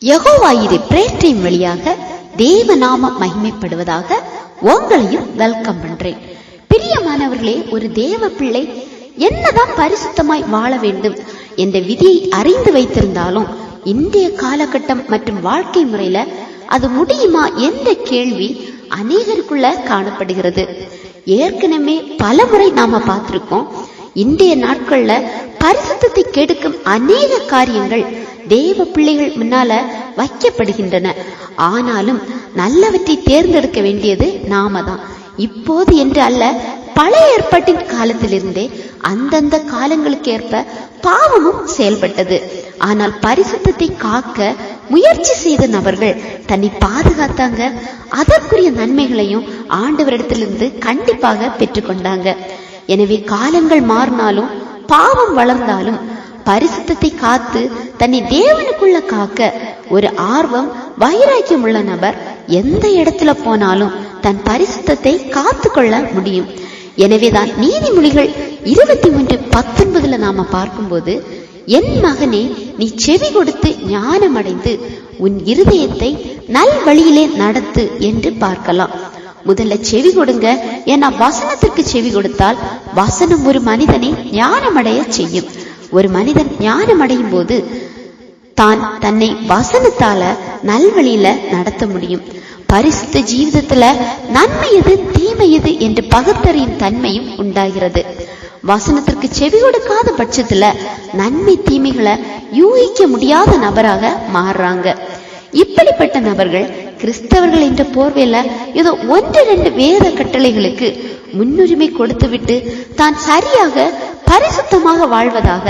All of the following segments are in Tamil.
யெகோவாயிரு பிரேயர் டைம் வழியாக தேவ நாம மகிமைப்படுவதாக உங்களையும் வெல்கம் பண்றேன். பிரியமானவர்களே, ஒரு தேவ பிள்ளை என்னதான் பரிசுத்தமாய் வாழ வேண்டும் என்ற விதியை அறிந்து வைத்திருந்தாலும் இன்றைய காலகட்டம் மற்றும் வாழ்க்கை முறையில அது முடியுமா என்ற கேள்வி அநேகருக்குள்ள காணப்படுகிறது. ஏற்கனவே பல முறை நாம பார்த்திருக்கோம். இன்றைய நாட்கள்ல பரிசுத்தத்தை கெடுக்கும் அநேக காரியங்கள் தேவ பிள்ளைகள் முன்னால வைக்கப்படுகின்றன. ஆனாலும் நல்லவற்றை தேர்ந்தெடுக்க வேண்டியது நாம தான். இப்போது என்று அல்ல, பழைய ஏற்பாட்டின் காலத்திலிருந்தே அந்தந்த காலங்களுக்கு ஏற்ப பாவமும் செயல்பட்டது. ஆனால் பரிசுத்தத்தை காக்க முயற்சி செய்த நபர்கள் தன்னை பாதுகாத்தாங்க. அதற்குரிய நன்மைகளையும் ஆண்டவரிடத்திலிருந்து கண்டிப்பாக பெற்றுக்கொண்டாங்க. எனவே காலங்கள் மாறினாலும் பாவம் வளர்ந்தாலும் பரிசுத்தத்தை காத்து தன்னை தேவனுக்குள்ள காக்க ஒரு ஆர்வம் வைராக்கியம் உள்ள நபர் எந்த இடத்துல போனாலும் தன் பரிசுத்தத்தை காத்து கொள்ள முடியும். எனவேதான் நீதிமொழிகள் 23:19 நாம பார்க்கும்போது, என் மகனே, நீ செவி கொடுத்து ஞானம் அடைந்து உன் இருதயத்தை நல் வழியிலே நடத்து என்று பார்க்கலாம். முதல்ல செவி கொடுங்க. ஏன்னா வசனத்திற்கு செவி கொடுத்தால் வசனம் ஒரு மனிதனை ஞானமடைய செய்யும். ஒரு மனிதன் ஞானம் அடையும் போது தான் தன்னை வசனத்தால நல்வழியில நடத்த முடியும். பரிசுத்த ஜீவிதத்துல நன்மை எது தீமை எது என்று பகுத்தறியும் தன்மையும் உண்டாகிறது. வசனத்திற்கு செவி கொடுக்காத பட்சத்துல நன்மை தீமைகளை யூகிக்க முடியாத நபராக மாறுறாங்க. இப்படிப்பட்ட நபர்கள் கிறிஸ்தவர்கள் என்ற போர்வையில ஏதோ 1-2 வேத கட்டளைகளுக்கு முன்னுரிமை கொடுத்து விட்டு தான் சரியாக பரிசுத்தமாக வாழ்வதாக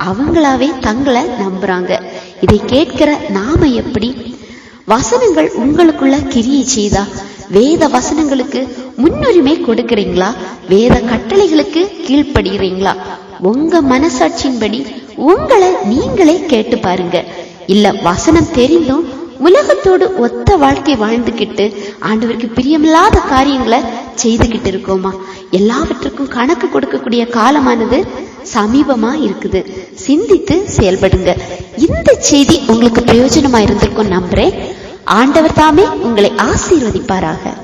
அவங்களாவே தங்களை நம்புறாங்க. இதை கேட்கிற நாம எப்படி? வசனங்கள் உங்களுக்குள்ள கிரியை செய்தா வேத வசனங்களுக்கு முன்னுரிமை கொடுக்கிறீங்களா? வேத கட்டளைகளுக்கு கீழ்ப்படுகிறீங்களா? உங்க மனசாட்சியின்படி உங்களை நீங்களே கேட்டு பாருங்க. இல்ல வசனம் தெரிந்தும் உலகத்தோடு ஒத்த வாழ்க்கை வாழ்ந்துகிட்டு ஆண்டவருக்கு பிரியமில்லாத காரியங்களை செய்துகிட்டு இருக்கோமா? எல்லாவற்றுக்கும் கணக்கு கொடுக்கக்கூடிய காலமானது சமீபமா இருக்குது. சிந்தித்து செயல்படுங்க. இந்த செய்தி உங்களுக்கு பிரயோஜனமா இருந்திருக்கும் நம்புறேன். ஆண்டவர் தாமே உங்களை ஆசீர்வதிப்பாராக.